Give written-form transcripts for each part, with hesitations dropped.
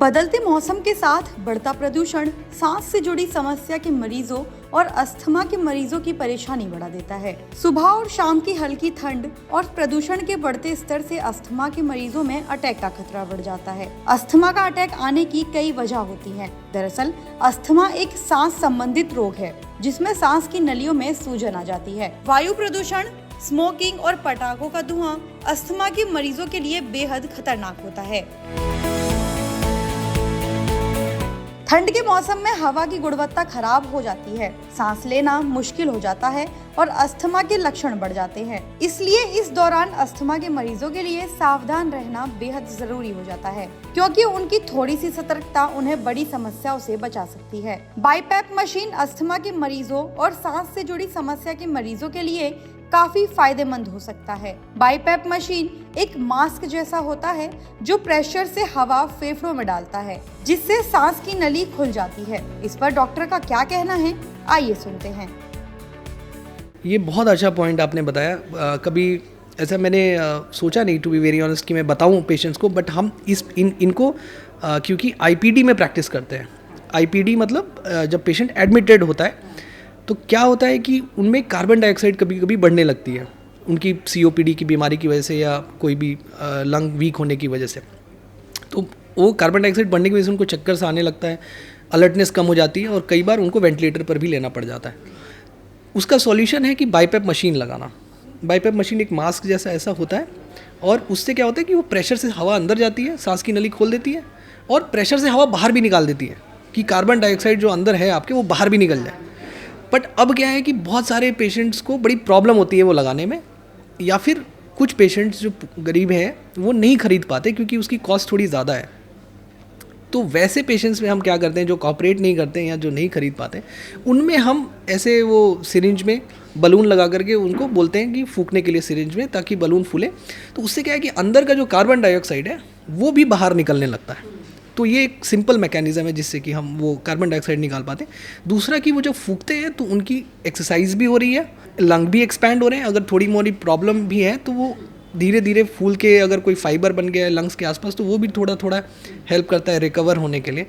बदलते मौसम के साथ बढ़ता प्रदूषण सांस से जुड़ी समस्या के मरीजों और अस्थमा के मरीजों की परेशानी बढ़ा देता है। सुबह और शाम की हल्की ठंड और प्रदूषण के बढ़ते स्तर से अस्थमा के मरीजों में अटैक का खतरा बढ़ जाता है। अस्थमा का अटैक आने की कई वजह होती हैं। दरअसल अस्थमा एक सांस संबंधित रोग है जिसमें सांस की नलियों में सूजन आ जाती है। वायु प्रदूषण, स्मोकिंग और पटाखों का धुआं अस्थमा के मरीजों के लिए बेहद खतरनाक होता है। ठंड के मौसम में हवा की गुणवत्ता खराब हो जाती है, सांस लेना मुश्किल हो जाता है और अस्थमा के लक्षण बढ़ जाते हैं। इसलिए इस दौरान अस्थमा के मरीजों के लिए सावधान रहना बेहद जरूरी हो जाता है, क्योंकि उनकी थोड़ी सी सतर्कता उन्हें बड़ी समस्याओं से बचा सकती है। बाईपैप मशीन अस्थमा के मरीजों और सांस से जुड़ी समस्या के मरीजों के लिए काफी फायदेमंद हो सकता है। बाईपैप मशीन एक मास्क जैसा होता है जो प्रेशर से हवा फेफड़ों में डालता है, जिससे सांस की नली खुल जाती है। इस पर डॉक्टर का क्या कहना है, आइए सुनते हैं। ये बहुत अच्छा पॉइंट आपने बताया। कभी ऐसा मैंने सोचा नहीं, टू बी वेरी ऑनेस्ट, कि मैं बताऊं पेशेंट्स को, बट हम इनको क्योंकि आईपीडी में प्रैक्टिस करते हैं। आईपीडी मतलब जब पेशेंट एडमिटेड होता है तो क्या होता है कि उनमें कार्बन डाइऑक्साइड कभी कभी बढ़ने लगती है, उनकी सीओपीडी की बीमारी की वजह से या कोई भी लंग वीक होने की वजह से। तो वो कार्बन डाइऑक्साइड बढ़ने की वजह से उनको चक्कर सा आने लगता है, अलर्टनेस कम हो जाती है और कई बार उनको वेंटिलेटर पर भी लेना पड़ जाता है। उसका सॉल्यूशन है कि बाईपैप मशीन लगाना। बाईपैप मशीन एक मास्क जैसा ऐसा होता है और उससे क्या होता है कि वो प्रेशर से हवा अंदर जाती है, सांस की नली खोल देती है और प्रेशर से हवा बाहर भी निकाल देती है कि कार्बन डाइऑक्साइड जो अंदर है आपके वो बाहर भी निकल जाए। बट अब क्या है कि बहुत सारे पेशेंट्स को बड़ी प्रॉब्लम होती है वो लगाने में, या फिर कुछ पेशेंट्स जो गरीब हैं वो नहीं खरीद पाते क्योंकि उसकी कॉस्ट थोड़ी ज़्यादा है। तो वैसे पेशेंट्स में हम क्या करते हैं, जो कॉपरेट नहीं करते हैं या जो नहीं खरीद पाते, उनमें हम ऐसे वो सिरिंज में बलून लगा करके उनको बोलते हैं कि फूंकने के लिए सिरिंज में, ताकि बलून फूले। तो उससे क्या है कि अंदर का जो कार्बन डाइऑक्साइड है वो भी बाहर निकलने लगता है। तो ये एक सिंपल मैकेनिज्म है जिससे कि हम वो कार्बन डाइऑक्साइड निकाल पाते हैं। दूसरा कि वो जब फूंकते हैं तो उनकी एक्सरसाइज भी हो रही है, लंग भी एक्सपैंड हो रहे हैं। अगर थोड़ी मोड़ी प्रॉब्लम भी है तो वो धीरे धीरे फूल के, अगर कोई फाइबर बन गया है लंग्स के आसपास, तो वो भी थोड़ा थोड़ा हेल्प करता है रिकवर होने के लिए।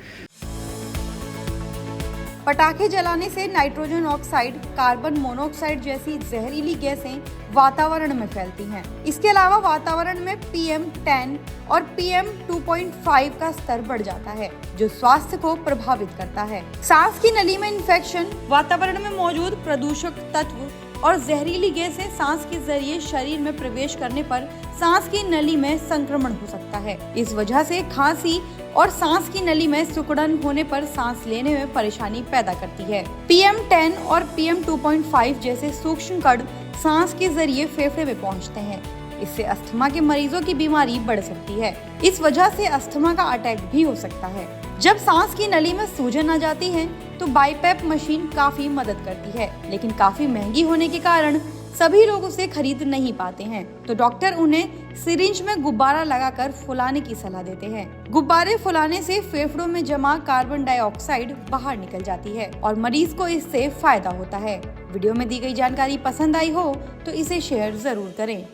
पटाखे जलाने से नाइट्रोजन ऑक्साइड, कार्बन मोनोऑक्साइड जैसी जहरीली गैसें वातावरण में फैलती हैं। इसके अलावा वातावरण में PM10 और PM2.5 का स्तर बढ़ जाता है, जो स्वास्थ्य को प्रभावित करता है। सांस की नली में इन्फेक्शन, वातावरण में मौजूद प्रदूषक तत्व और जहरीली गैसें सांस के जरिए शरीर में प्रवेश करने पर सांस की नली में संक्रमण हो सकता है। इस वजह से खांसी और सांस की नली में सिकुड़न होने पर सांस लेने में परेशानी पैदा करती है। PM10 और PM2.5 जैसे सूक्ष्म कण सांस के जरिए फेफड़े में पहुंचते हैं। इससे अस्थमा के मरीजों की बीमारी बढ़ सकती है। इस वजह से अस्थमा का अटैक भी हो सकता है। जब सांस की नली में सूजन आ जाती है तो बाईपैप मशीन काफी मदद करती है, लेकिन काफी महंगी होने के कारण सभी लोग उसे खरीद नहीं पाते हैं। तो डॉक्टर उन्हें सिरिंज में गुब्बारा लगाकर फुलाने की सलाह देते हैं। गुब्बारे फुलाने से फेफड़ों में जमा कार्बन डाइऑक्साइड बाहर निकल जाती है और मरीज को इससे फायदा होता है। वीडियो में दी गई जानकारी पसंद आई हो तो इसे शेयर जरूर करें।